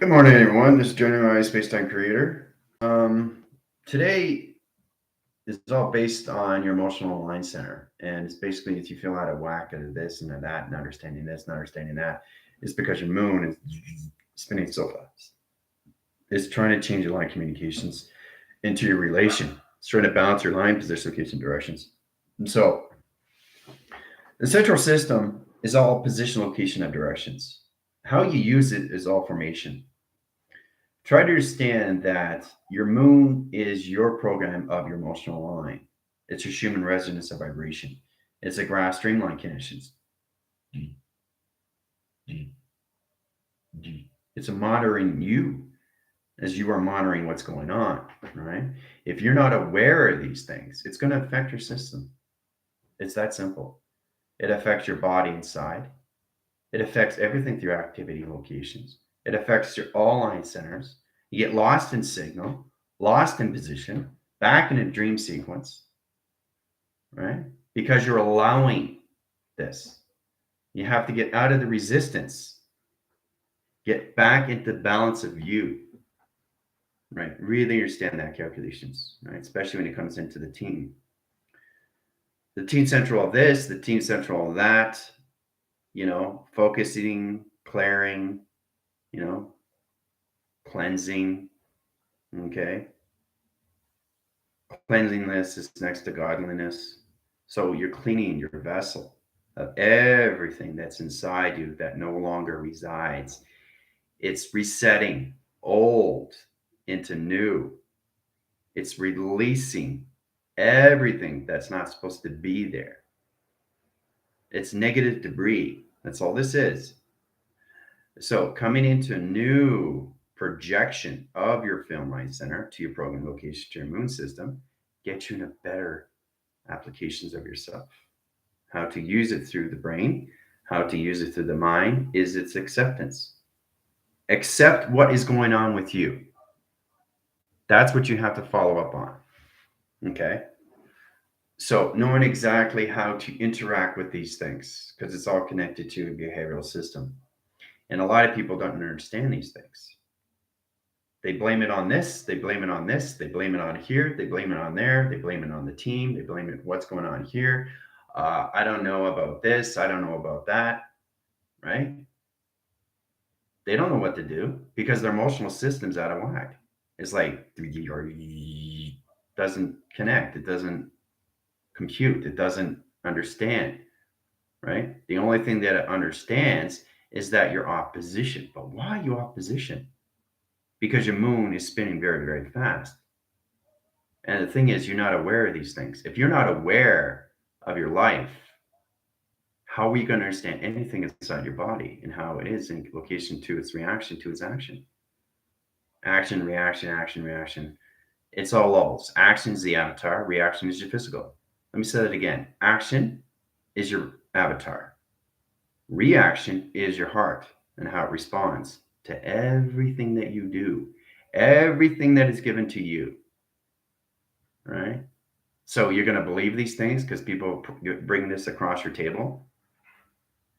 Good morning, everyone. This is Jeremy, Space-Time Creator. Today is all based on your emotional line center, and it's basically if you feel out of whack of this and that, and understanding this and understanding that, it's because your moon is spinning so fast. It's trying to change your line communications into your relation. It's trying to balance your line position, location, directions. And so the central system is all position, location, and directions. How you use it is all formation. Try to understand that your moon is your program of your emotional line. It's your Schumann resonance of vibration. It's a graph streamline connections. It's a monitoring you as you are monitoring what's going on, right? If you're not aware of these things, it's going to affect your system. It's that simple. It affects your body inside. It affects everything through activity locations. It affects your all line centers. You get lost in signal, lost in position, back in a dream sequence, right? Because you're allowing this. You have to get out of the resistance, get back into balance of you, right? Really understand that calculations, right? Especially when it comes into the team. The team central of this, the team central of that, focusing, clearing, you know, cleansing, okay? Cleanliness is next to godliness. So you're cleaning your vessel of everything that's inside you that no longer resides. It's resetting old into new. It's releasing everything that's not supposed to be there. It's negative debris. That's all this is. So coming into a new projection of your film line center to your program location to your moon system, get you in a better applications of yourself. How to use it through the brain, how to use it through the mind is its acceptance. Accept what is going on with you. That's what you have to follow up on. Okay. So, knowing exactly how to interact with these things, because it's all connected to a behavioral system. And a lot of people don't understand these things. They blame it on this, they blame it on this, they blame it on here, they blame it on there, they blame it on the team, they blame it what's going on here. I don't know about this, I don't know about that, right? They don't know what to do because their emotional system's out of whack. It's like doesn't connect, it doesn't compute, it doesn't understand, right? The only thing that it understands is that you're off position. But why are you off position? Because your moon is spinning very, very fast. And the thing is, you're not aware of these things. If you're not aware of your life, how are you going to understand anything inside your body and how it is in location to its reaction to its action? Action, reaction, action, reaction. It's all levels. Action is the avatar, reaction is your physical. Let me say that again. Action is your avatar, reaction is your heart and how it responds to everything that you do, everything that is given to you, right? So you're going to believe these things because people bring this across your table.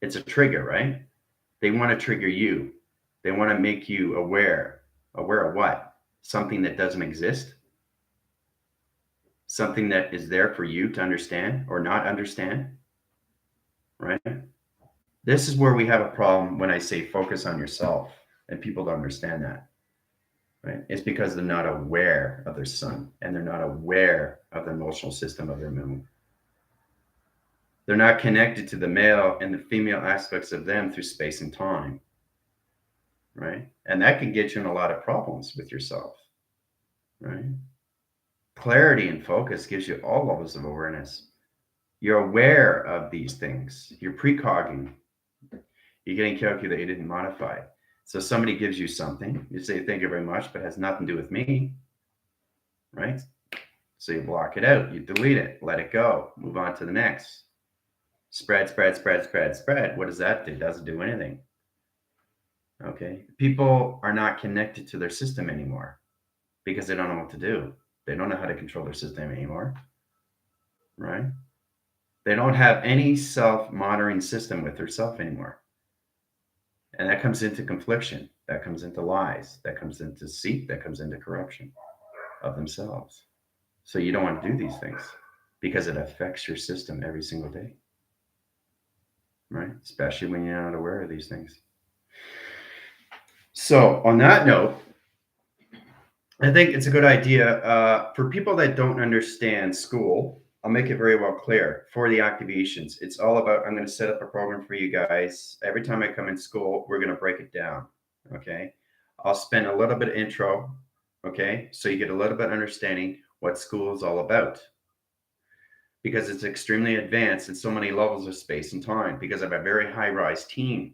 It's a trigger, right? They want to trigger you. They want to make you aware. Aware of what? Something that doesn't exist? Something that is there for you to understand or not understand, right? This is where we have a problem when I say focus on yourself and people don't understand that, right? It's because they're not aware of their sun and they're not aware of the emotional system of their moon. They're not connected to the male and the female aspects of them through space and time, right? And that can get you in a lot of problems with yourself, right? Clarity and focus gives you all levels of awareness. You're aware of these things. You're precogging. You're getting calculated and modified. So somebody gives you something, you say thank you very much, but it has nothing to do with me, right? So you block it out, you delete it, let it go, move on to the next. Spread, spread, spread, spread, spread. What does that do? It doesn't do anything. Okay. People are not connected to their system anymore because they don't know what to do. They don't know how to control their system anymore, right? They don't have any self monitoring system with their self anymore. And that comes into confliction, that comes into lies, that comes into deceit, that comes into corruption of themselves. So you don't want to do these things because it affects your system every single day, right? Especially when you're not aware of these things. So, on that note, I think it's a good idea for people that don't understand school. I'll make it very well clear for the activations. It's all about I'm going to set up a program for you guys. Every time I come in school, we're going to break it down. Okay. I'll spend a little bit of intro. Okay. So you get a little bit of understanding what school is all about because it's extremely advanced in so many levels of space and time because of a very high rise team.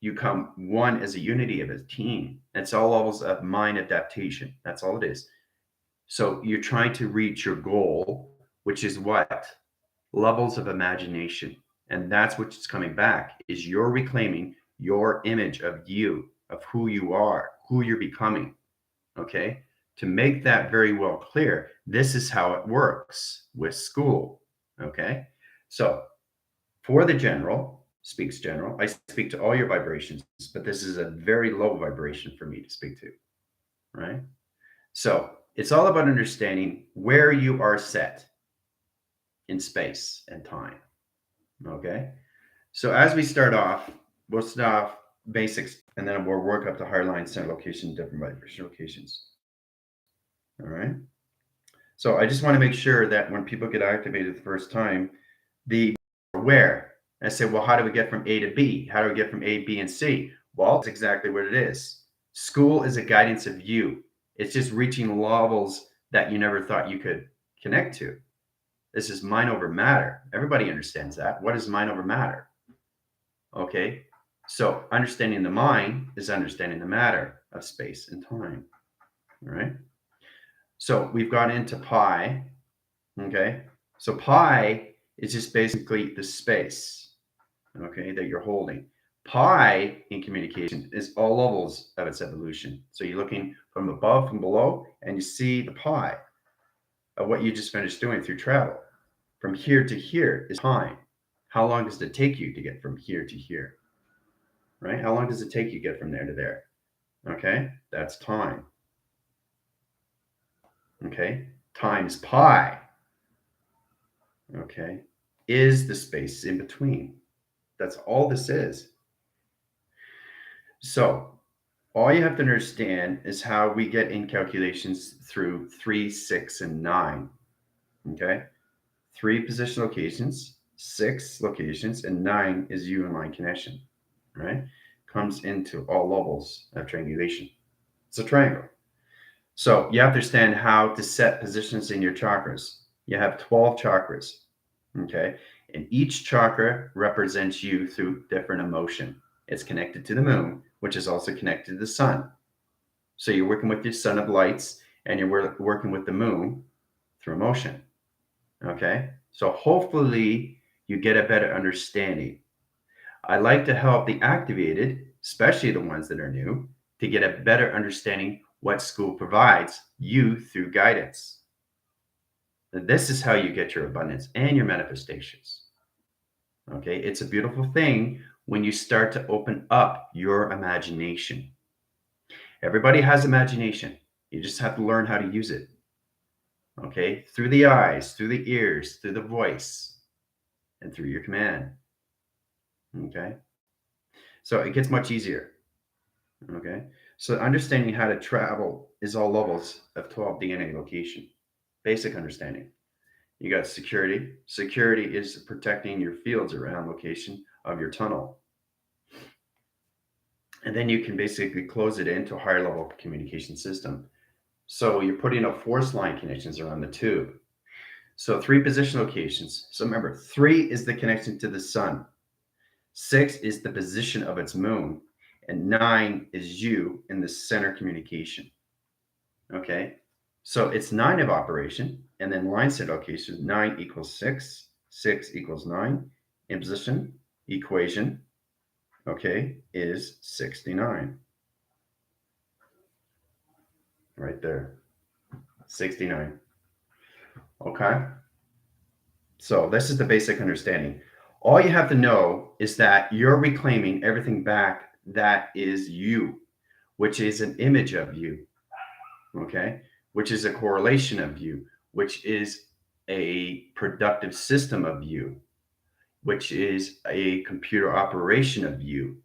You come one as a unity of a team. It's all levels of mind adaptation. That's all it is. So you're trying to reach your goal, which is what? Levels of imagination. And that's what's coming back is you're reclaiming your image of you, of who you are, who you're becoming. Okay. To make that very well clear, this is how it works with school. Okay. So for the general, speaks general, I speak to all your vibrations, but this is a very low vibration for me to speak to. Right. So it's all about understanding where you are set in space and time. Okay. So as we start off, we'll start off basics and then we'll work up to higher line, center location, different vibration locations. All right. So I just want to make sure that when people get activated the first time, the where. I say, well, how do we get from A to B? How do we get from A, B, and C? Well, that's exactly what it is. School is a guidance of you. It's just reaching levels that you never thought you could connect to. This is mind over matter. Everybody understands that. What is mind over matter? Okay. So understanding the mind is understanding the matter of space and time. All right. So we've gone into pi. Okay. So pi is just basically the space, okay, that you're holding. Pi in communication is all levels of its evolution. So you're looking from above, from below, and you see the pi of what you just finished doing through travel. From here to here is time. How long does it take you to get from here to here? Right? How long does it take you to get from there to there? Okay, that's time. Okay, times pi, okay, is the space in between. That's all this is. So all you have to understand is how we get in calculations through 3, 6, and 9. Okay, 3 position locations, 6 locations, and 9 is U and line connection. Right, comes into all levels of triangulation. It's a triangle. So you have to understand how to set positions in your chakras. You have 12 chakras. Okay, and each chakra represents you through different emotion. It's connected to the moon, which is also connected to the sun. So you're working with your sun of lights and you're working with the moon through emotion. Okay. So hopefully you get a better understanding. I like to help the activated, especially the ones that are new, to get a better understanding what school provides you through guidance. And this is how you get your abundance and your manifestations. Okay. It's a beautiful thing when you start to open up your imagination. Everybody has imagination. You just have to learn how to use it. Okay, through the eyes, through the ears, through the voice, and through your command. Okay, so it gets much easier. Okay, so understanding how to travel is all levels of 12 DNA location. Basic understanding. You got security. Security is protecting your fields around location of your tunnel. And then you can basically close it into a higher level communication system. So you're putting up force line connections around the tube. So 3 position locations. So remember, 3 is the connection to the sun. 6 is the position of its moon. And 9 is you in the center communication. Okay. So it's 9 of operation. And then line set location 9 equals 6. 6 equals 9. In position, equation, okay, is 69. Right there. 69. Okay. So this is the basic understanding. All you have to know is that you're reclaiming everything back that is you, which is an image of you, okay, which is a correlation of you, which is a productive system of you, which is a computer operation of you,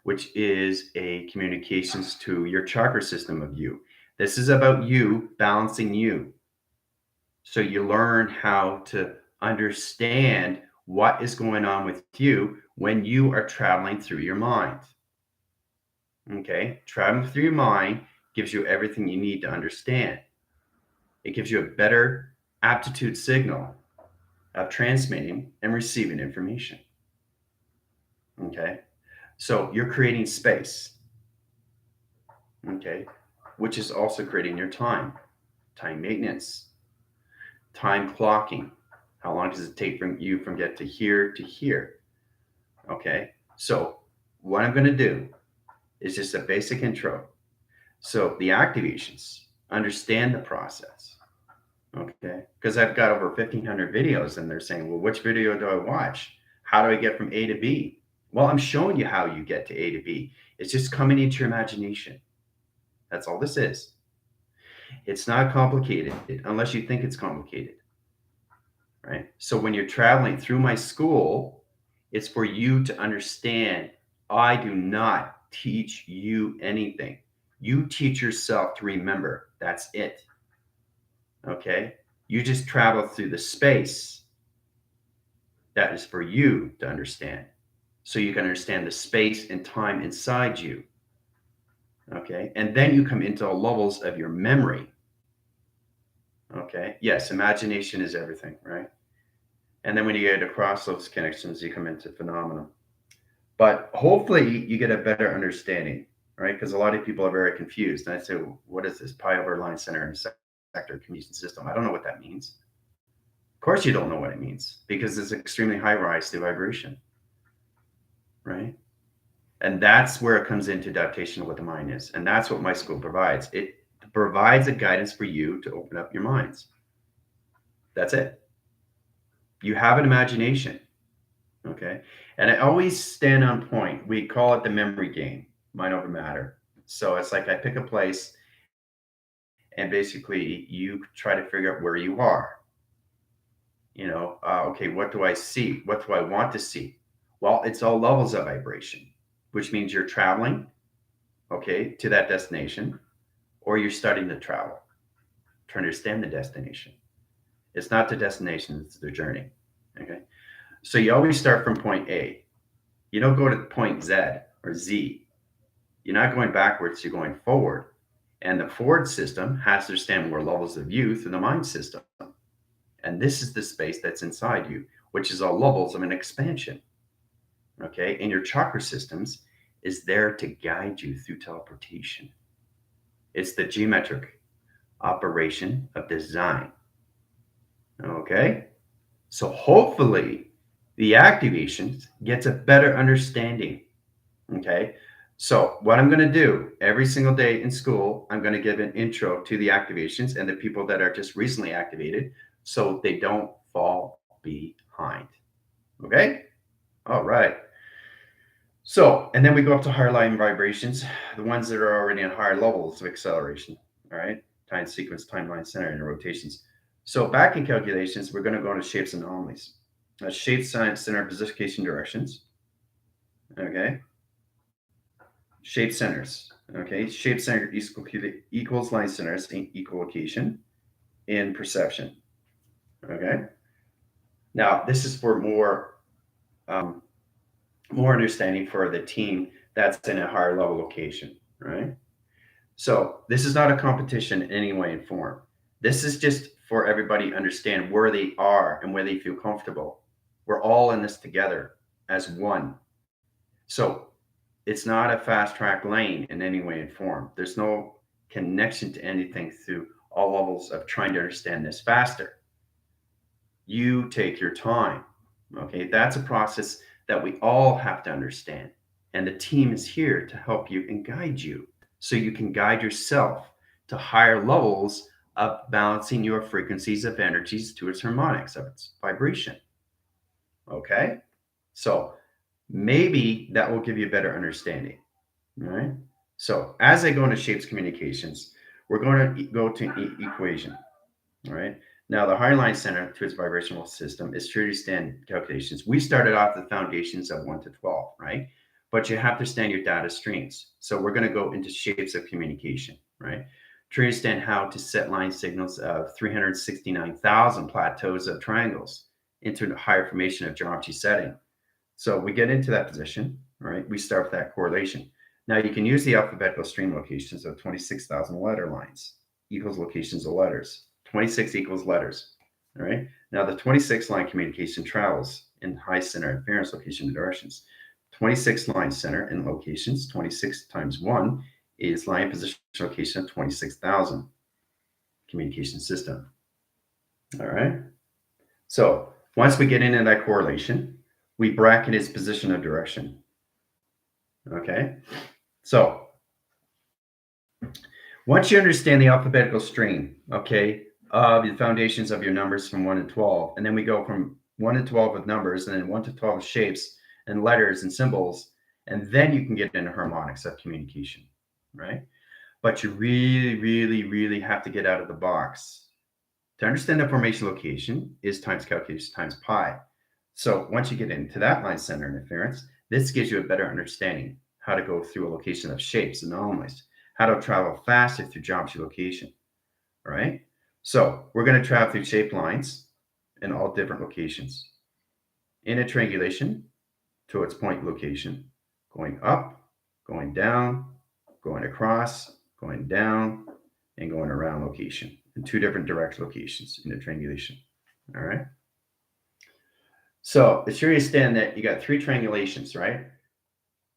which is a communications to your chakra system of you. This is about you balancing you. So you learn how to understand what is going on with you when you are traveling through your mind. Okay? Traveling through your mind gives you everything you need to understand. It gives you a better aptitude signal of transmitting and receiving information. Okay? So you're creating space, okay, which is also creating your time maintenance, time clocking. How long does it take from you from get to here to here? Okay. So what I'm going to do is just a basic intro. So the activations, understand the process. Okay. Because I've got over 1,500 videos and they're saying, well, which video do I watch? How do I get from A to B? Well, I'm showing you how you get to A to B. It's just coming into your imagination. That's all this is. It's not complicated unless you think it's complicated, right? So when you're traveling through my school, it's for you to understand I do not teach you anything. You teach yourself to remember. That's it. Okay? You just travel through the space that is for you to understand. So you can understand the space and time inside you. Okay? And then you come into levels of your memory. Okay? Yes, imagination is everything, right? And then when you get across those connections, you come into phenomena. But hopefully you get a better understanding, right? Because a lot of people are very confused. And I say, well, what is this pi over line center and sector communication system? I don't know what that means. Of course you don't know what it means because it's extremely high rise to vibration, right? And that's where it comes into adaptation of what the mind is. And that's what my school provides. It provides a guidance for you to open up your minds. That's it. You have an imagination. Okay. And I always stand on point. We call it the memory game, mind over matter. So it's like I pick a place and basically you try to figure out where you are. Okay, what do I see? What do I want to see? Well, it's all levels of vibration, which means you're traveling, okay, to that destination, or you're starting to travel to understand the destination. It's not the destination, it's the journey. Okay. So you always start from point A. You don't go to point Z or Z. You're not going backwards, you're going forward. And the forward system has to understand more levels of you through the mind system. And this is the space that's inside you, which is all levels of an expansion. Okay. And your chakra systems is there to guide you through teleportation. It's the geometric operation of design. Okay. So hopefully the activations gets a better understanding. Okay. So what I'm going to do every single day in school, I'm going to give an intro to the activations and the people that are just recently activated so they don't fall behind. Okay. All right. So, and then we go up to higher line vibrations, the ones that are already on higher levels of acceleration. All right. Time sequence, timeline, center, and rotations. So back in calculations, we're going to go into shapes and anomalies. Shape, science, center, position, directions. Okay. Shape centers. Okay. Shape center equals line centers in echolocation in perception. Okay. Now, this is for um, more understanding for the team that's in a higher level location, right? So this is not a competition in any way and form. This is just for everybody to understand where they are and where they feel comfortable. We're all in this together as one. So it's not a fast track lane in any way and form. There's no connection to anything through all levels of trying to understand this faster. You take your time. Okay, that's a process that we all have to understand. And the team is here to help you and guide you so you can guide yourself to higher levels of balancing your frequencies of energies to its harmonics of its vibration. Okay, so maybe that will give you a better understanding. All right. So as I go into shapes communications, we're going to go to equation. All right. Now the higher line center to its vibrational system is true to stand calculations. We started off the foundations of 1 to 12, right? But you have to stand your data streams. So we're going to go into shapes of communication, right? To understand how to set line signals of 369,000 plateaus of triangles into a higher formation of geometry setting. So we get into that position, right? We start with that correlation. Now you can use the alphabetical stream locations of 26,000 letter lines equals locations of letters. 26 equals letters, all right? Now the 26 line communication travels in high center inference location and directions. 26 line center and locations, 26 times 1 is line position location of 26,000 communication system, all right? So once we get into that correlation, we bracket its position of direction. Okay. So once you understand the alphabetical string, okay, of the foundations of your numbers from 1 to 12, and then we go from 1 to 12 with numbers, and then 1 to 12 with shapes and letters and symbols, and then you can get into harmonics of communication, right? But you really, really, really have to get out of the box. To understand the formation location is times calculation times pi. So once you get into that line center interference, this gives you a better understanding how to go through a location of shapes and anomalies, how to travel faster through geometry location, all right? So we're going to travel through shape lines in all different locations. In a triangulation to its point location, going up, going down, going across, going down, and going around location in two different direct locations in a triangulation, all right? So it's here you stand that you got three triangulations, right?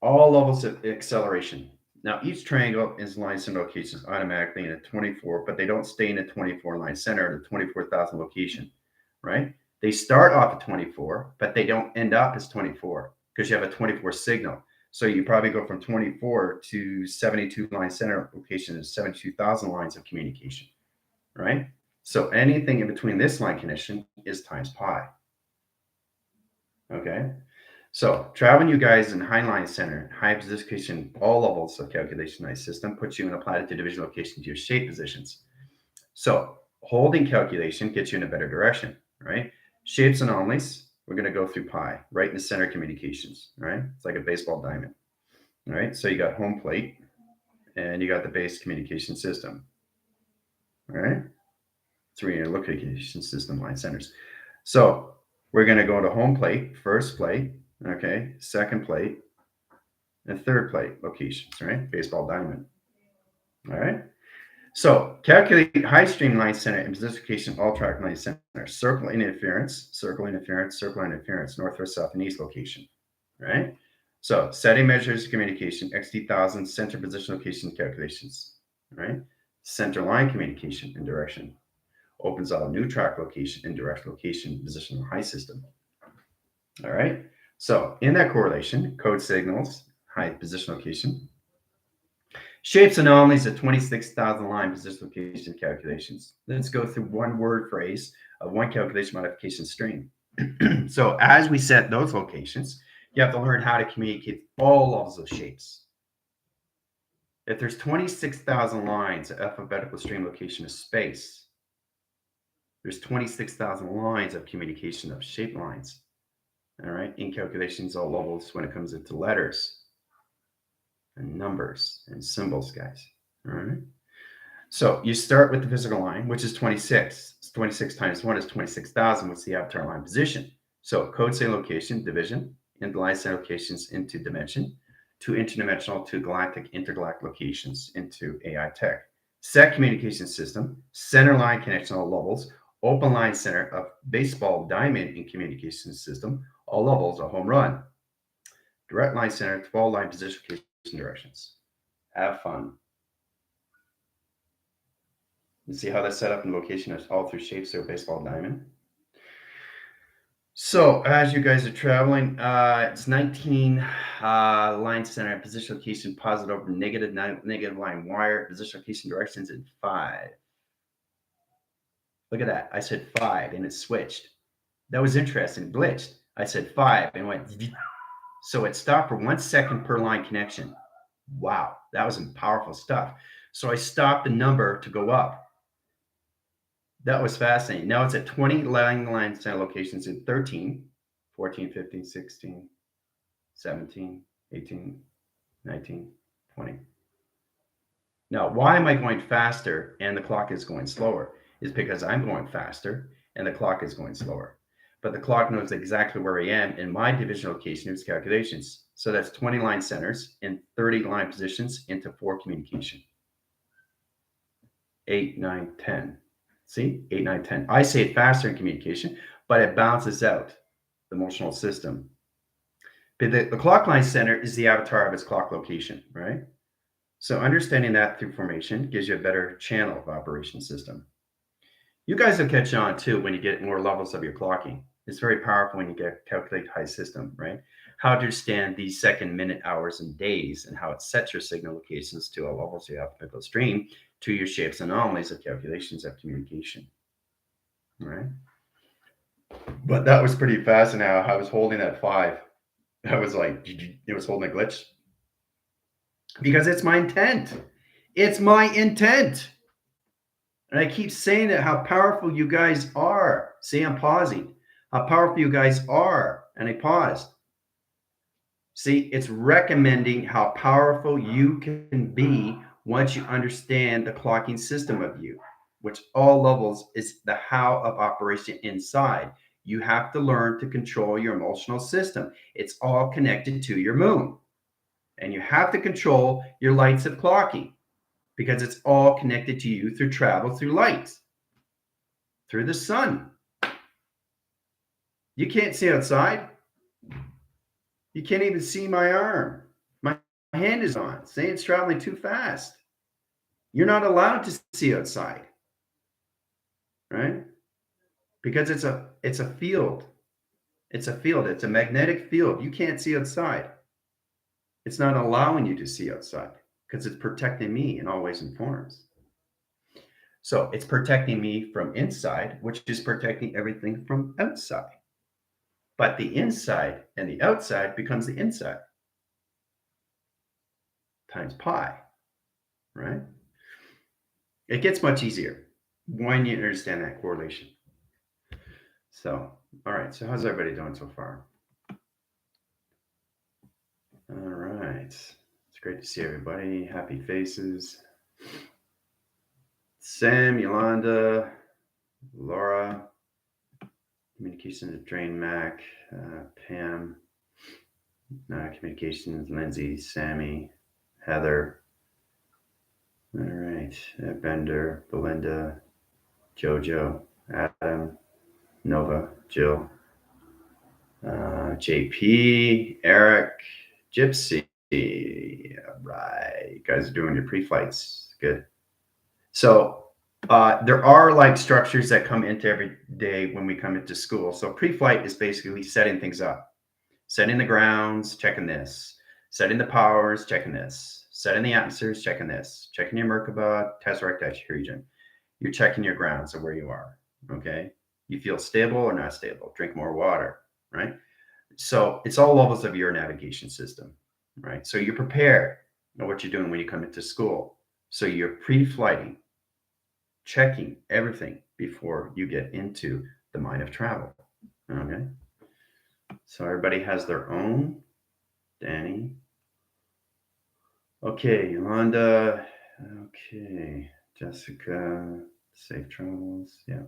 All levels of acceleration. Now, each triangle is line center locations automatically in a 24, but they don't stay in a 24 line center at a 24,000 location, right? They start off at 24, but they don't end up as 24 because you have a 24 signal. So you probably go from 24 to 72 line center location is 72,000 lines of communication, right? So anything in between this line connection is times pi. Okay. So traveling you guys in high line center, high position, all levels of calculation system puts you in a platitude division location to your shape positions. So holding calculation gets you in a better direction, right? Shapes anomalies, we're going to go through pi, right in the center communications, right? It's like a baseball diamond, right? So you got home plate and you got the base communication system, all right? Three in your location system line centers. So we're going to go to home plate, first plate, okay, second plate, and third plate locations, right? Baseball diamond. All right. So calculate high stream line center and position location all track line center. Circle interference, circle interference, circle interference, north or south and east location. Right. So setting measures communication, XD1000 center position location calculations. Right. Center line communication and direction. Opens out a new track location and direct location position of high system. All right. So in that correlation, code signals, high position location. Shapes anomalies at 26,000 line position location calculations. Let's go through one word phrase of one calculation modification string. So as we set those locations, you have to learn how to communicate all levels of shapes. If there's 26,000 lines of alphabetical stream location of space, there's 26,000 lines of communication of shape lines. All right, in calculations, all levels when it comes into letters and numbers and symbols, guys. All right. So you start with the physical line, which is 26. 26 times 1 is 26,000. What's the avatar line position? So code say location, division, and line center locations into dimension, to interdimensional, to galactic, intergalactic locations into AI tech. Set communication system, center line connection, all levels, open line center of baseball diamond in communication system, all levels, a home run. Direct line center, 12 line position directions. Have fun. You see how that's set up in location is all through shapes of baseball diamond. So as you guys are traveling, it's 19 line center position location positive over negative line wire position location directions in 5. Look at that. I said 5 and it switched. That was interesting. It glitched. I said 5 and went. So it stopped for 1 second per line connection. Wow, that was some powerful stuff. So I stopped the number to go up. That was fascinating. Now it's at 20 line center locations in 13, 14, 15, 16, 17, 18, 19, 20. Now, why am I going faster and the clock is going slower? Is because I'm going faster and the clock is going slower. But the clock knows exactly where I am in my division location of its calculations. So that's 20 line centers and 30 line positions into 4 communication. 8, 9, 10. See? 8, 9, 10. I say it faster in communication, but it balances out the emotional system. But the clock line center is the avatar of its clock location, right? So understanding that through formation gives you a better channel of operation system. You guys will catch on too when you get more levels of your clocking. It's very powerful when you get calculate high system, right? How to understand these second, minute, hours, and days, and how it sets your signal locations to a levels you have to pick a stream to your shapes and anomalies of calculations of communication. Right? But that was pretty fascinating. I was holding that 5. I was like, it was holding a glitch because it's my intent. It's my intent. And I keep saying it, how powerful you guys are. See, I'm pausing. How powerful you guys are. And I paused. See, it's recommending how powerful you can be once you understand the clocking system of you, which all levels is the how of operation inside. You have to learn to control your emotional system. It's all connected to your moon. And you have to control your lights of clocking because it's all connected to you through travel, through light, through the sun. You can't see outside. You can't even see my arm. My hand is on. Say it's traveling too fast. You're not allowed to see outside, right? Because it's a field. It's a field. It's a magnetic field. You can't see outside. It's not allowing you to see outside because it's protecting me in all ways and forms. So it's protecting me from inside, which is protecting everything from outside. But the inside and the outside becomes the inside times pi, right? It gets much easier when you understand that correlation. So, all right. So, how's everybody doing so far? All right. It's great to see everybody. Happy faces. Sam, Yolanda, Laura, Communications Drain Mac, Pam, Communications Lindsay, Sammy, Heather. All right. Bender, Belinda, Jojo, Adam, Nova, Jill, JP, Eric, Gypsy. All right. You guys are doing your pre-flights. Good. So there are like structures that come into every day when we come into school. So pre-flight is basically setting things up, setting the grounds, checking this, setting the powers, checking this, setting the atmospheres, checking this, checking your Merkaba, Tesseract region. You're checking your grounds of where you are. Okay. You feel stable or not stable. Drink more water, right? So it's all levels of your navigation system, right? So you're prepared, know what you're doing when you come into school. So you're pre-flighting, checking everything before you get into the mind of travel. Okay. So everybody has their own. Danny. Okay, Yolanda. Okay, Jessica. Safe travels. Yeah.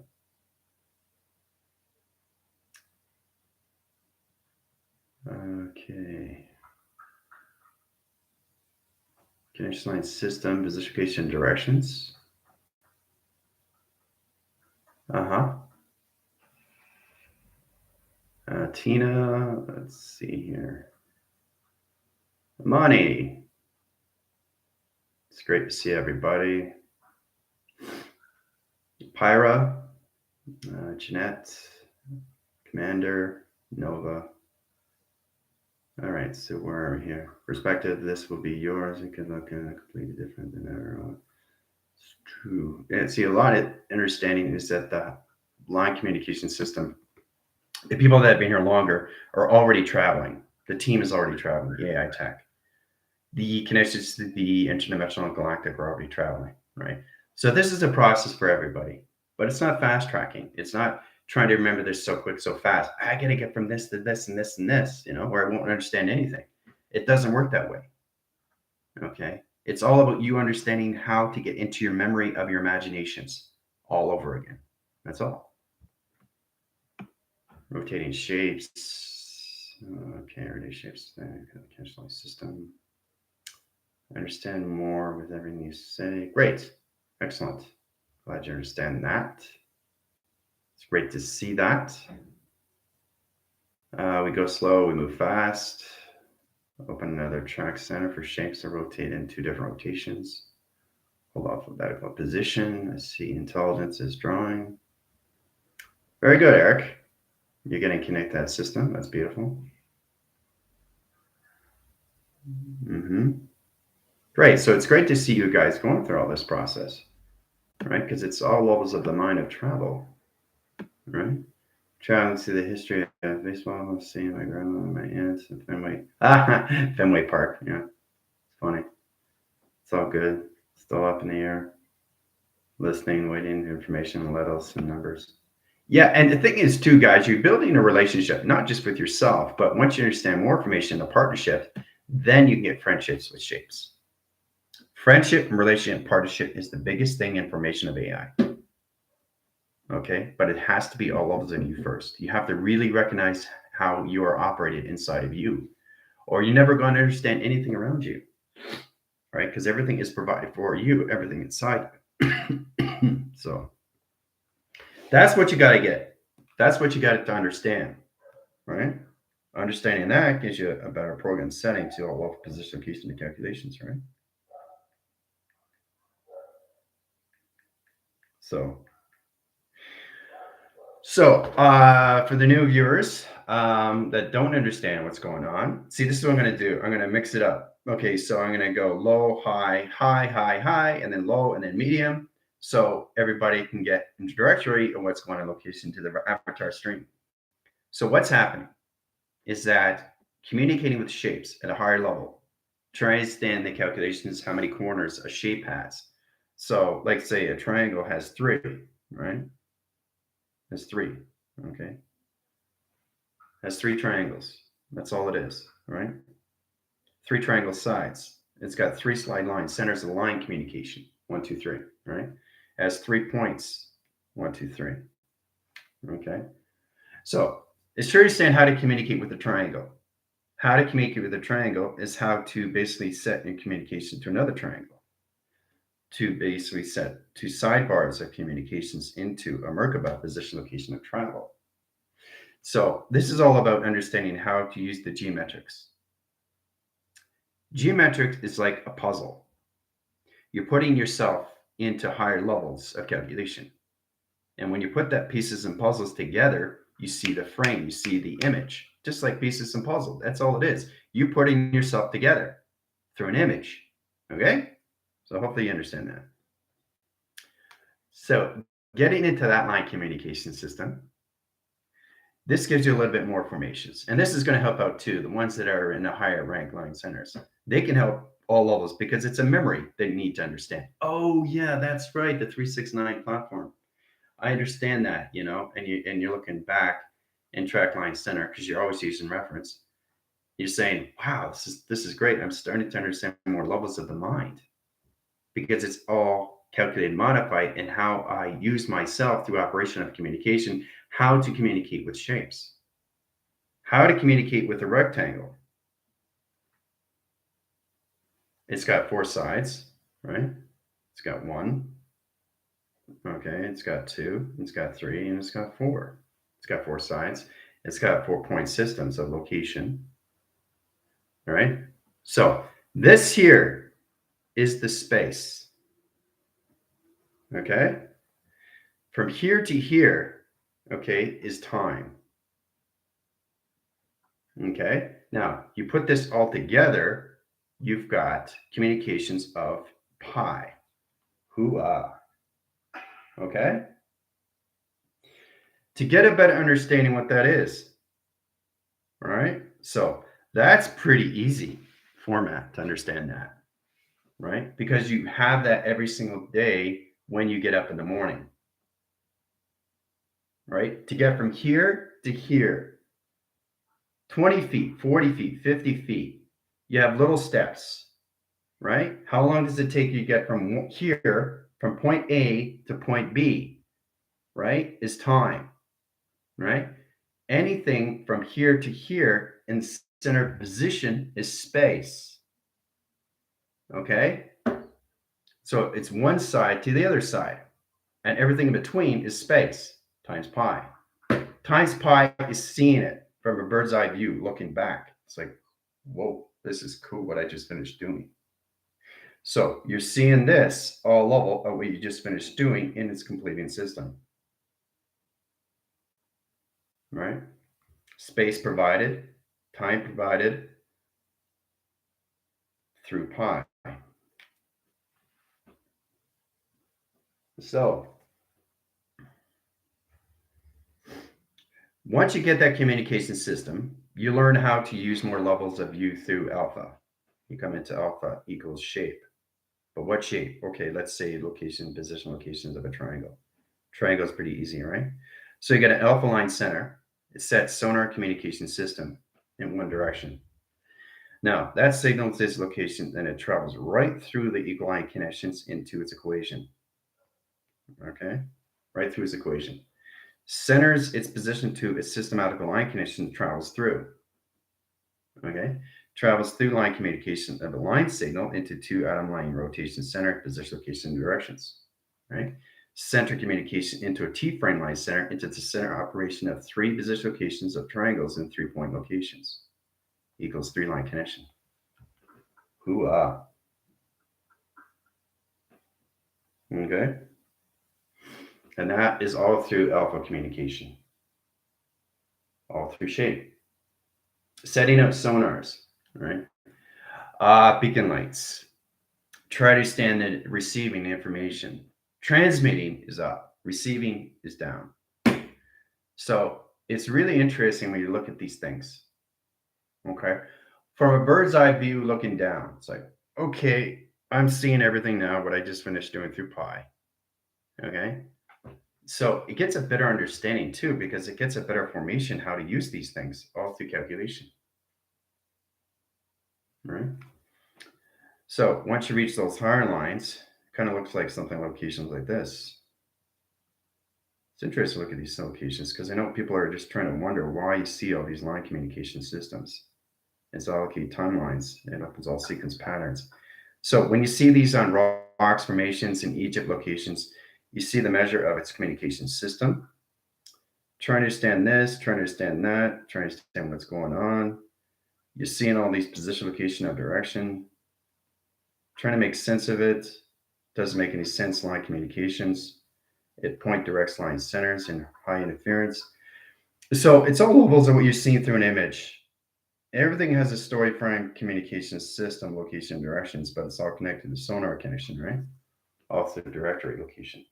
Okay. Connection line system, position, directions. Uh-huh. Tina, let's see here. Money. It's great to see everybody. Pyra, Jeanette, Commander, Nova. All right, so where are we here? Perspective, this will be yours. It could look completely different than ever. It's true. And see, a lot of understanding is that the line communication system, the people that have been here longer are already traveling. The team is already traveling, the AI tech. the connections to the interdimensional galactic gravity traveling, right? So this is a process for everybody, but it's not fast tracking. It's not trying to remember this so quick, so fast. I got to get from this to this and this and this, where I won't understand anything. It doesn't work that way. Okay. It's all about you understanding how to get into your memory of your imaginations all over again. That's all. Rotating shapes. Okay, everyday shapes. Cancel system. Understand more with everything you say. Great. Excellent. Glad you understand that. It's great to see that. We go slow, we move fast. Open another track center for shapes to rotate in 2 different rotations. Hold alphabetical position. I see intelligence is drawing. Very good, Eric. You're going to connect that system. That's beautiful. Great. So it's great to see you guys going through all this process, right? Because it's all levels of the mind of travel, right? Traveling through the history of baseball, seeing my grandma and my aunts and Fenway Park. Yeah, it's funny. It's all good. Still up in the air. Listening, waiting, information, letters, and numbers. Yeah, and the thing is, too, guys, you're building a relationship not just with yourself, but once you understand more information, a partnership, then you can get friendships with shapes. Friendship and relationship partnership is the biggest thing in formation of AI. Okay, but it has to be all levels of you first. You have to really recognize how you are operated inside of you, or you're never going to understand anything around you, right? Because everything is provided for you, everything inside. So that's what you got to get. That's what you got to understand, right? Understanding that gives you a better program setting to all level position, location, and calculations, right? So for the new viewers that don't understand what's going on, see, this is what I'm going to do. I'm going to mix it up. Okay, so I'm going to go low, high, high, high, high, and then low, and then medium. So everybody can get into directory of what's going on location to the avatar stream. So what's happening is that communicating with shapes at a higher level, try to understand the calculations, how many corners a shape has. So like say a triangle has 3, right? Has 3, okay? Has 3 triangles. That's all it is, right? 3 triangle sides. It's got 3 slide lines, centers of the line communication. 1, 2, 3, right? It has 3 points. 1, 2, 3. Okay. So it's to understand how to communicate with a triangle. How to communicate with a triangle is how to basically set your communication to another triangle. To basically set 2 sidebars of communications into a Merkaba position location of travel. So this is all about understanding how to use the geometrics. Geometric is like a puzzle. You're putting yourself into higher levels of calculation. And when you put that pieces and puzzles together, you see the frame, you see the image, just like pieces and puzzle. That's all it is. You putting yourself together through an image. Okay? So hopefully you understand that. So getting into that line communication system, this gives you a little bit more formations. And this is going to help out too, the ones that are in the higher rank line centers. They can help all levels because it's a memory that you need to understand. Oh yeah, that's right, the 369 platform. I understand that, and you're looking back in track line center because you're always using reference. You're saying, wow, this is great. I'm starting to understand more levels of the mind because it's all calculated, modified, and how I use myself through operation of communication, how to communicate with shapes, how to communicate with a rectangle. It's got 4 sides, right? It's got 1. Okay, it's got 2, it's got 3, and it's got 4. It's got 4 sides. It's got 4-point systems of location. All right. So this here is the space. Okay. From here to here, okay, is time. Okay. Now you put this all together, you've got communications of pi. Hoo-ah. Okay. To get a better understanding what that is. All right. So that's pretty easy. format to understand that, right? Because you have that every single day when you get up in the morning, right? To get from here to here, 20 feet, 40 feet, 50 feet, you have little steps, right? How long does it take you to get from here, from point A to point B, right? Is time, right? Anything from here to here in center position is space, okay? So it's one side to the other side, and everything in between is space times pi. Times pi is seeing it from a bird's eye view, looking back. It's like, whoa, this is cool what I just finished doing. So you're seeing this all level of what you just finished doing in its completing system, right? Space provided, time provided through pi. So once you get that communication system, you learn how to use more levels of view through alpha. You come into alpha equals shape. But what shape? Okay, let's say location, position locations of a triangle. Triangle is pretty easy, right? So you get an alpha line center. It sets sonar communication system in one direction. Now, that signals this location and it travels right through the equal line connections into its equation. Okay? Right through its equation. Centers its position to its systematical line connection travels through. Okay? Travels through line communication of the line signal into two atom line rotation center, position, location, directions. Right? Center communication into a T-frame line center into the center operation of three position locations of triangles in 3-point locations equals three line connection. Hoo-ah. Okay? And that is all through alpha communication, all through shape. Setting up sonars, right? Beacon lights. Try to stand in receiving the information. Transmitting is up, receiving is down. So it's really interesting when you look at these things. Okay. From a bird's eye view looking down, it's like, okay, I'm seeing everything now, what I just finished doing through pi. Okay. So it gets a better understanding too, because it gets a better formation how to use these things all through calculation. Right. So once you reach those higher lines, it kind of looks like something locations like this. It's interesting to look at these locations because I know people are just trying to wonder why you see all these line communication systems. It's allocate timelines. It opens all sequence patterns. So when you see these on rocks formations in Egypt locations, you see the measure of its communication system. Try to understand this, try to understand that, try to understand what's going on. You're seeing all these position, location, of direction. Trying to make sense of it. Doesn't make any sense. Line communications. It point directs line centers and high interference. So it's all levels of what you're seeing through an image. Everything has a story frame communication system, location, directions, but it's all connected to sonar connection, right? All through directory location.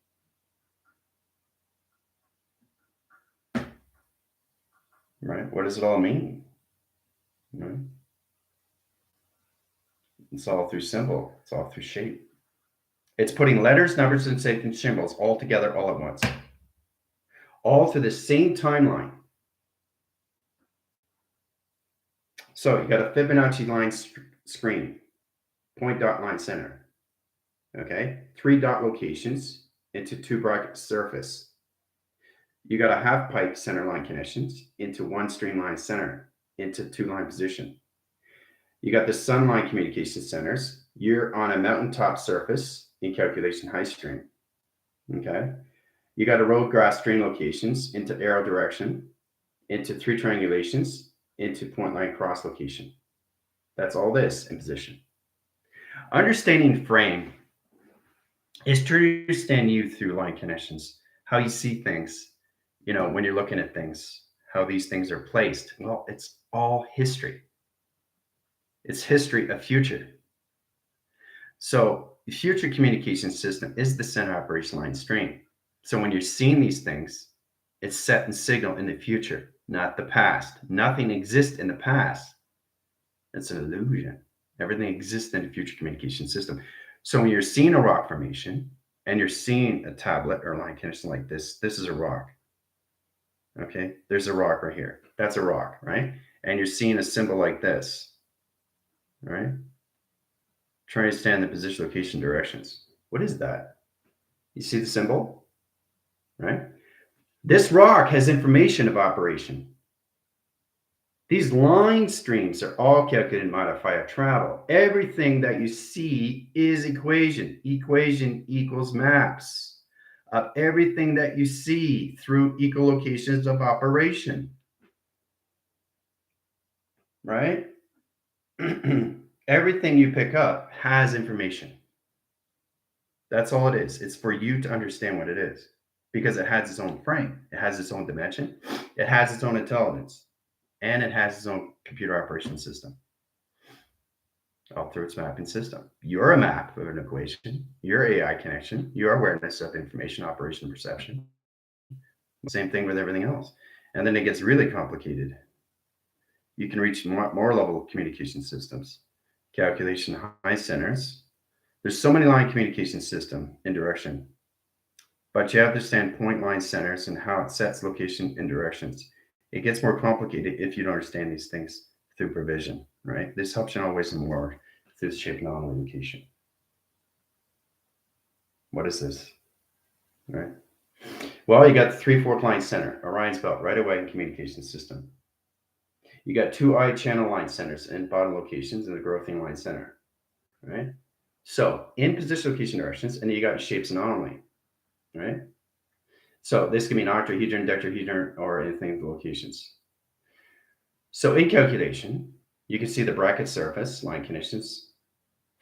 Right? What does it all mean? Right? It's all through symbol. It's all through shape. It's putting letters, numbers, and symbols all together all at once. All through the same timeline. So you got a Fibonacci line screen, point dot line center. Okay, 3 dot locations into 2 bracket surface. You got a half pipe center line connections into 1 streamline center into 2 line position. You got the sunline communication centers. You're on a mountaintop surface in calculation high stream. Okay, you got a road grass stream locations into arrow direction, into 3 triangulations, into point line cross location. That's all this in position. Understanding frame is to understand you through line connections, how you see things, when you're looking at things, how these things are placed. Well, it's all history. It's history of future. So the future communication system is the center operation line stream. So when you're seeing these things, it's set and signal in the future, not the past. Nothing exists in the past. It's an illusion. Everything exists in the future communication system. So when you're seeing a rock formation and you're seeing a tablet or line connection like this is a rock. Okay, there's a rock right here. That's a rock, right? And you're seeing a symbol like this, right? Try to understand the position, location, directions. What is that? You see the symbol, right? This rock has information of operation. These line streams are all calculated and modified of travel. Everything that you see is equation. Equation equals maps of everything that you see through echolocations of operation, right? Everything you pick up has information. That's all it is. It's for you to understand what it is because it has its own frame. It has its own dimension. It has its own intelligence. And it has its own computer operation system all through its mapping system. You're a map of an equation, your AI connection, your awareness of information, operation, perception. Same thing with everything else. And then it gets really complicated. You can reach more level communication systems, calculation high centers. There's so many line communication system in direction, but you have to understand point line centers and how it sets location and directions. It gets more complicated if you don't understand these things through provision, right? This helps you in all ways and more through shape and anomaly location. What is this? Right? Well, you got the 3/4 line center, Orion's belt, right away in communication system. You got 2 I channel line centers in bottom locations and the growthing line center, right? So in position, location, directions, and you got shapes and anomaly, right? So this can be an octahedron, decahedron, or anything with locations. So in calculation, you can see the bracket surface, line connections,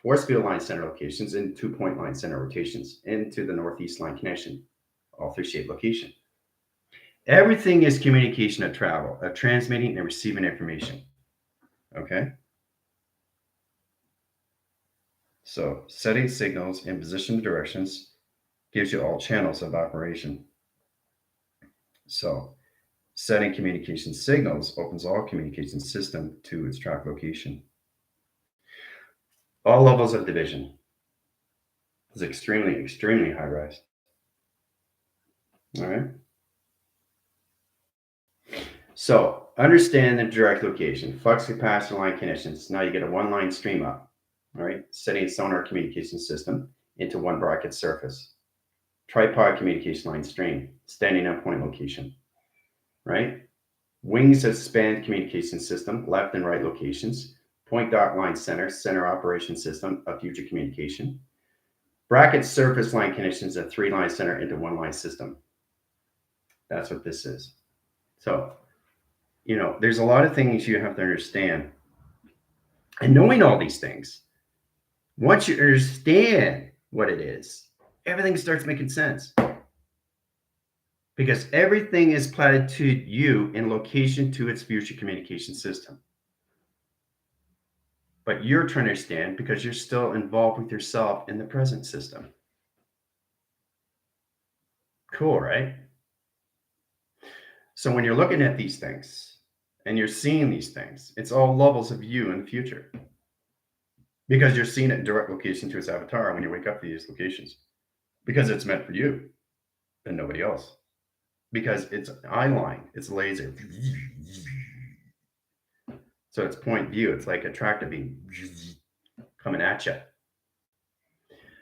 force field line center locations, and 2-point line center rotations into the northeast line connection, all through shape location. Everything is communication of travel, of transmitting and receiving information. Okay? So setting signals in position directions gives you all channels of operation. So setting communication signals opens all communication system to its track location. All levels of division is extremely, extremely high rise. All right. So understand the direct location, flux capacitor line connections. Now you get a one line stream up. All right. Setting a sonar communication system into one bracket surface. Tripod communication line stream, standing on point location. Right. Wings that span communication system, left and right locations. Point dot line center, center operation system of future communication. Bracket surface line connections of 3 line center into 1 line system. That's what this is. So, there's a lot of things you have to understand. And knowing all these things, once you understand what it is, everything starts making sense. Because everything is platted to you in location to its future communication system. But you're trying to understand because you're still involved with yourself in the present system. Cool, right? So when you're looking at these things and you're seeing these things, it's all levels of you in the future. Because you're seeing it in direct location to its avatar when you wake up to these locations. Because it's meant for you and nobody else. Because it's eye line, it's laser. So it's point view. It's like a tractor beam coming at you.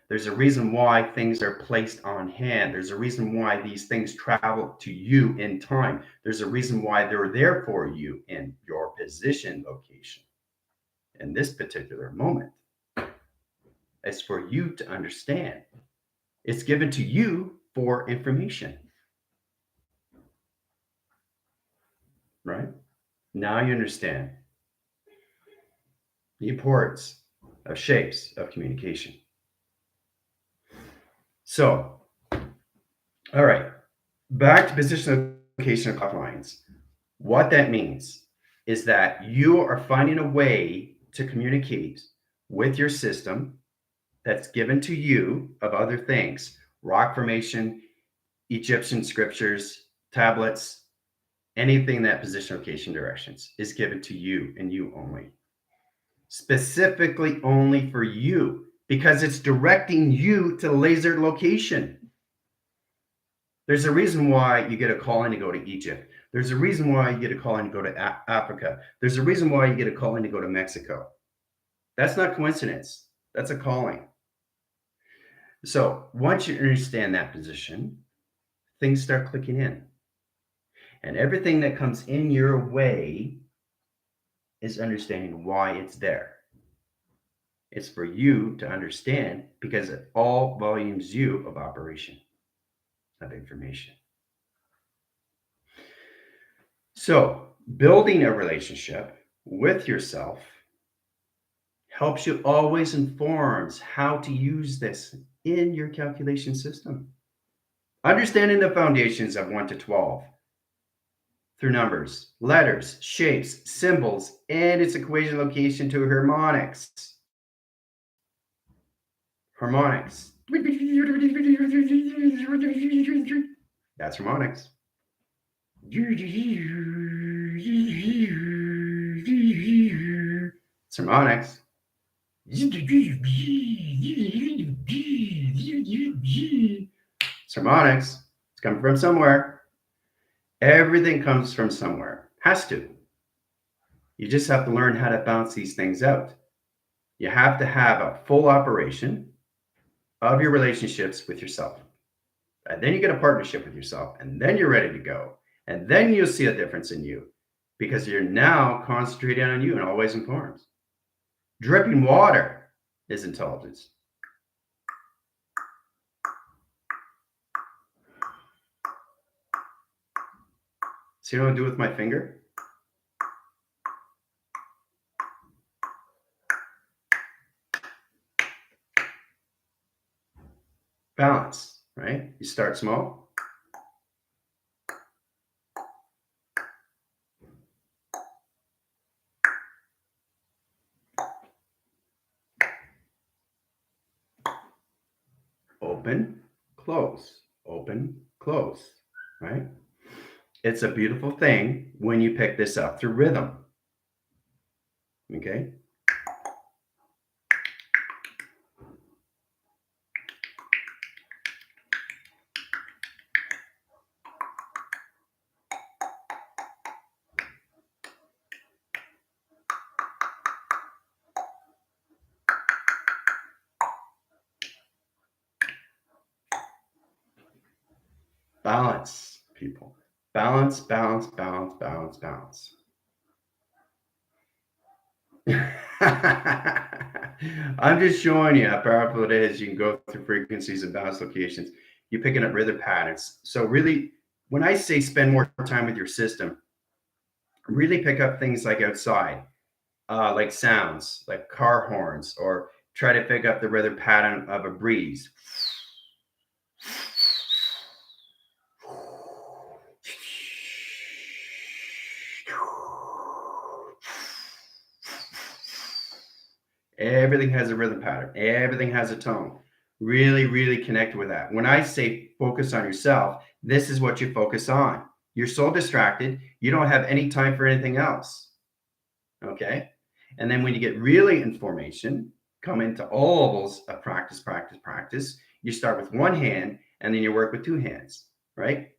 There's a reason why things are placed on hand. There's a reason why these things travel to you in time. There's a reason why they're there for you in your position location in this particular moment. It's for you to understand. It's given to you for information. Right? Now you understand the importance of shapes of communication. So, all right, back to position location of clock lines. What that means is that you are finding a way to communicate with your system that's given to you of other things, rock formation, Egyptian scriptures, tablets, anything that position location directions is given to you and you only. specifically only for you because it's directing you to the laser location. There's a reason why you get a call in to go to Egypt. There's a reason why you get a call in to go to Africa. There's a reason why you get a call in to go to Mexico. That's not coincidence. That's a calling. So once you understand that position, things start clicking in. And everything that comes in your way is understanding why it's there. It's for you to understand because it all volumes you of operation, of information. So, building a relationship with yourself helps you always informs how to use this in your calculation system. Understanding the foundations of 1 to 12 through numbers, letters, shapes, symbols, and its equation location to harmonics. Harmonics. That's harmonics. It's harmonics. It's harmonics. It's coming from somewhere. Everything comes from somewhere. Has to. You just have to learn how to bounce these things out. You have to have a full operation of your relationships with yourself. And then you get a partnership with yourself, and then you're ready to go. And then you'll see a difference in you because you're now concentrating on you and always informs. Dripping water is intelligence. See what I do with my finger? Balance, right? You start small. Open, close, open, close, right? It's a beautiful thing when you pick this up through rhythm. Okay? Balance, people. Balance, balance, balance, balance, balance. I'm just showing you how powerful it is. You can go through frequencies and balance locations. You're picking up rhythm patterns. So really, when I say spend more time with your system, really pick up things like outside, like sounds, like car horns, or try to pick up the rhythm pattern of a breeze. Everything has a rhythm pattern. Everything has a tone. Really, really connect with that. When I say focus on yourself, this is what you focus on. You're so distracted, you don't have any time for anything else. Okay? And then when you get really information, come into all levels of practice, practice, practice. You start with one hand and then you work with two hands, right?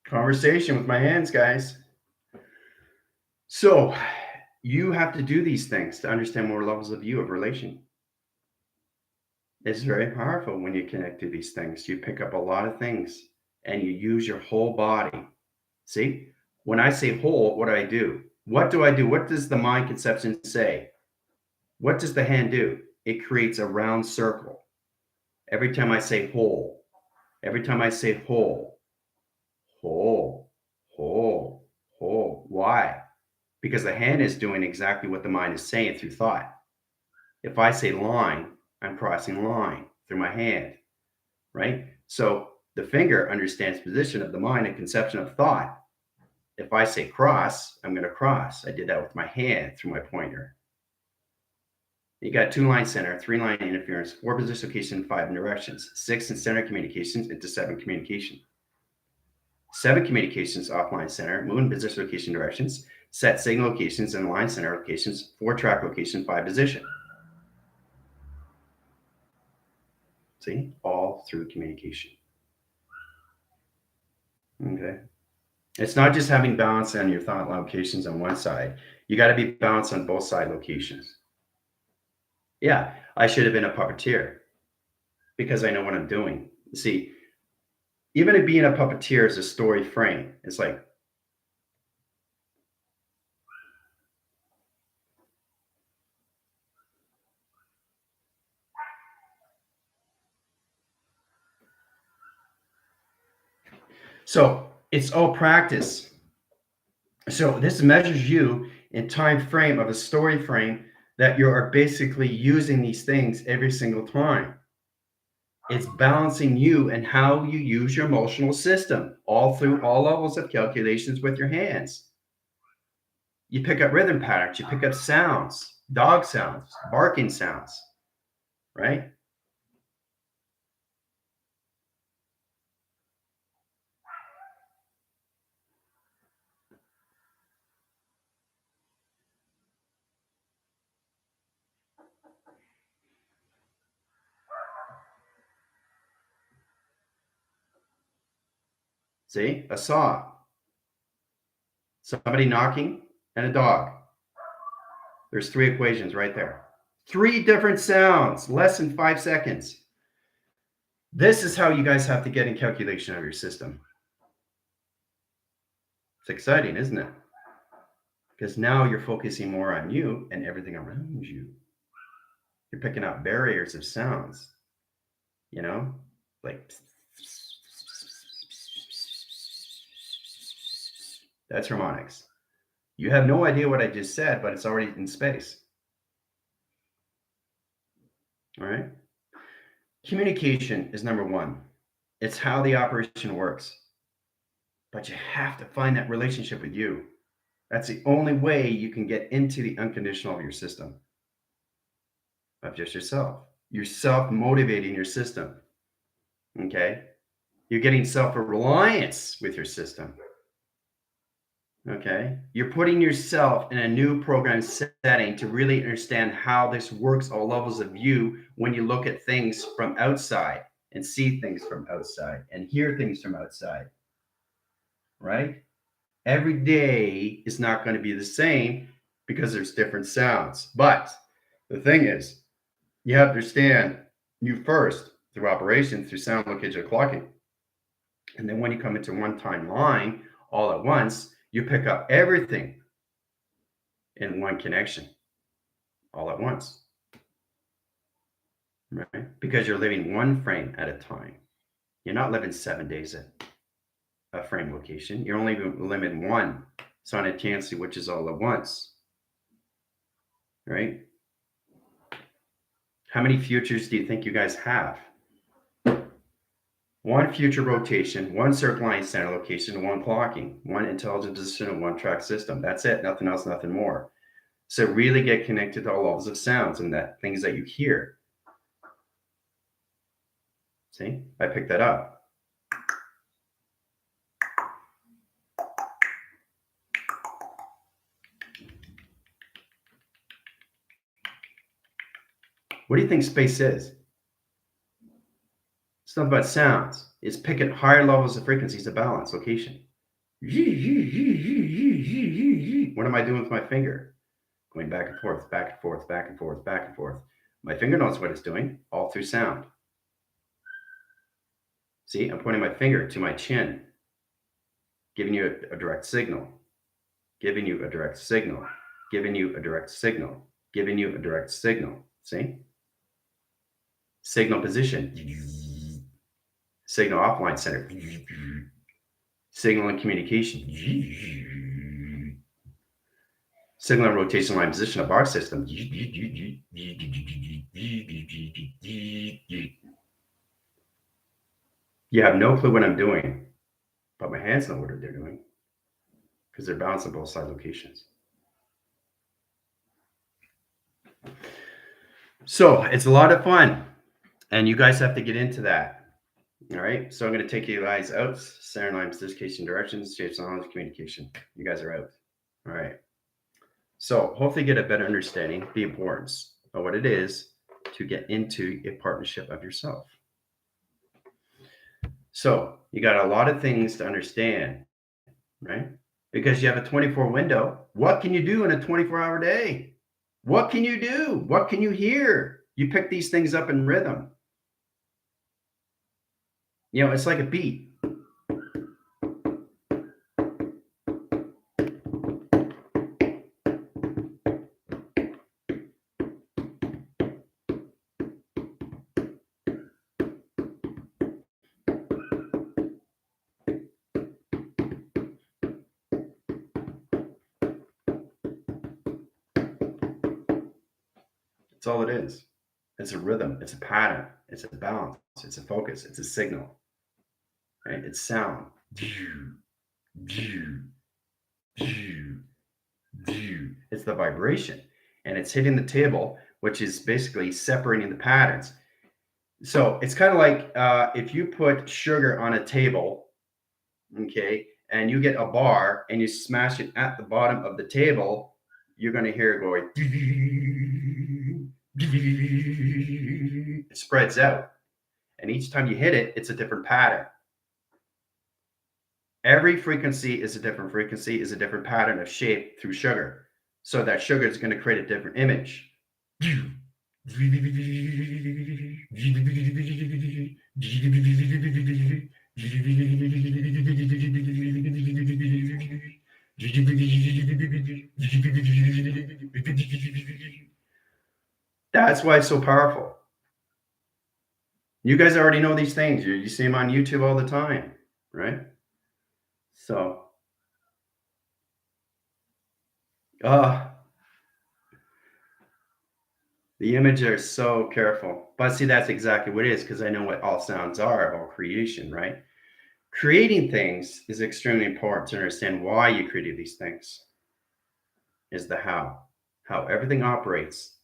Conversation with my hands, guys. So you have to do these things to understand more levels of you of relation. It's very powerful when you connect to these things. You pick up a lot of things and you use your whole body. See, when I say whole, what do I do? What do I do? What does the mind conception say? What does the hand do? It creates a round circle. Every time I say whole, every time I say whole, whole, whole, whole. Why? because the hand is doing exactly what the mind is saying through thought. If I say line, I'm crossing line through my hand, right? So the finger understands position of the mind and conception of thought. If I say cross, I'm going to cross. I did that with my hand through my pointer. You got 2 line center, 3 line interference, 4 position location, 5 directions, 6 in center communications into 7 communication. 7 communications offline center, move in position location directions, set signal locations and line center locations, 4 track location, 5 position. See, all through communication. Okay. It's not just having balance on your thought locations on one side. You got to be balanced on both side locations. Yeah, I should have been a puppeteer because I know what I'm doing. See, even being a puppeteer is a story frame. It's like, so it's all practice. So this measures you in time frame of a story frame that you are basically using these things every single time. It's balancing you and how you use your emotional system all through all levels of calculations with your hands. You pick up rhythm patterns, you pick up sounds, dog sounds, barking sounds, right? See, a saw, somebody knocking, and a dog. There's 3 equations right there. 3 different sounds, less than 5 seconds. This is how you guys have to get in calculation of your system. It's exciting, isn't it? Because now you're focusing more on you and everything around you. You're picking out barriers of sounds, you know, like that's harmonics. You have no idea what I just said, but it's already in space. All right. Communication is number 1. It's how the operation works. But you have to find that relationship with you. That's the only way you can get into the unconditional of your system, of just yourself. You're self-motivating your system. Okay. You're getting self-reliance with your system. Okay. You're putting yourself in a new program setting to really understand how this works, all levels of you, when you look at things from outside and see things from outside and hear things from outside. Right? Every day is not going to be the same because there's different sounds. But the thing is, you have to understand you first through operation, through sound location clocking. And then when you come into one time line all at once, you pick up everything in one connection all at once. Right? Because you're living one frame at a time. You're not living 7 days at a frame location. You're only living one simultaneously, which is all at once. Right? How many futures do you think you guys have? 1 future rotation, 1 circle line center location, 1 clocking, 1 intelligent position, and 1 track system. That's it. Nothing else, nothing more. So really get connected to all levels of sounds and that things that you hear. See, I picked that up. What do you think space is? It's not about sounds. It's picking higher levels of frequencies to balance location. What am I doing with my finger? Going back and forth, back and forth, back and forth, back and forth. My finger knows what it's doing, all through sound. See, I'm pointing my finger to my chin, giving you a direct signal, giving you a direct signal, giving you a direct signal, giving you a direct signal. See? Signal position. Signal offline center. Signal and communication. signal and rotation line position of our system. You have no clue what I'm doing, but my hands know what they're doing because they're balancing both side locations. So it's a lot of fun, and you guys have to get into that. All right. So I'm going to take you guys out. Center line, position, directions, shapes, knowledge, communication. You guys are out. All right. So hopefully get a better understanding of the importance of what it is to get into a partnership of yourself. So you got a lot of things to understand, right? Because you have a 24 window. What can you do in a 24-hour day? What can you do? What can you hear? You pick these things up in rhythm. You know, it's like a beat. That's all it is. It's a rhythm. It's a pattern. It's a balance. It's a focus. It's a signal. Right? It's sound. It's the vibration, and it's hitting the table, which is basically separating the patterns. So it's kind of like if you put sugar on a table, okay, and you get a bar and you smash it at the bottom of the table, you're going to hear it going. It spreads out, and each time you hit it, it's a different pattern. Every frequency is a different frequency, is a different pattern of shape through sugar. So that sugar is going to create a different image. That's why it's so powerful. You guys already know these things. You see them on YouTube all the time, right? So, the images are so careful. But see, that's exactly what it is because I know what all sounds are, all creation, right? Creating things is extremely important to understand why you created these things, is the how. How everything operates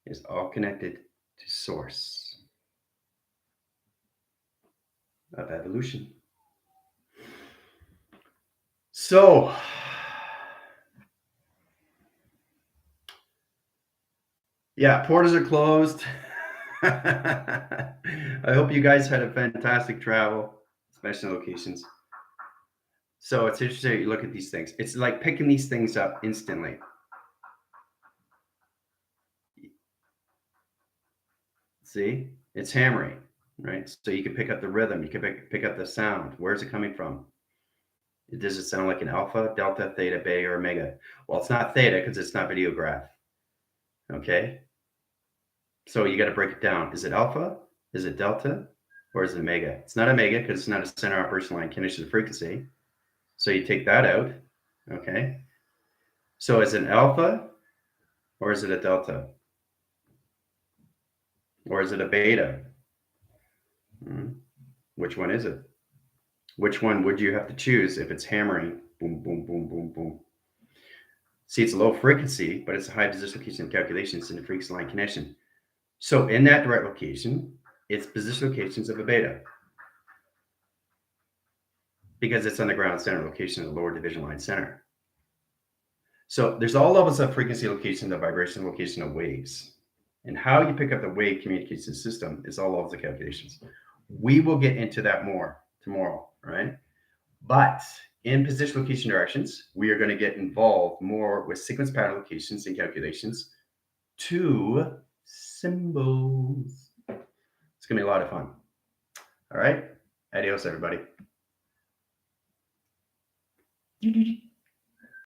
is all connected to source of evolution. So, yeah, portals are closed. I hope you guys had a fantastic travel, especially locations. So it's interesting you look at these things. It's like picking these things up instantly. See, it's hammering, right? So you can pick up the rhythm. You can pick up the sound. Where's it coming from? Does it sound like an alpha, delta, theta, beta, or omega? Well, it's not theta because it's not videograph. Okay. So you got to break it down. Is it alpha? Is it delta? Or is it omega? It's not omega because it's not a center operation line condition of frequency. So you take that out. Okay. So is it an alpha or is it a delta? Or is it a beta? Which one is it? Which one would you have to choose if it's hammering? Boom, boom, boom, boom, boom. See, it's a low frequency, but it's a high position location calculations in the frequency line connection. So in that direct location, it's position locations of a beta because it's on the ground center location of the lower division line center. So there's all levels of frequency location, the vibration location of waves. And how you pick up the wave communication system is all levels of calculations. We will get into that more tomorrow, right? But in position location directions, we are going to get involved more with sequence pattern locations and calculations to symbols. It's going to be a lot of fun. All right. Adios, everybody.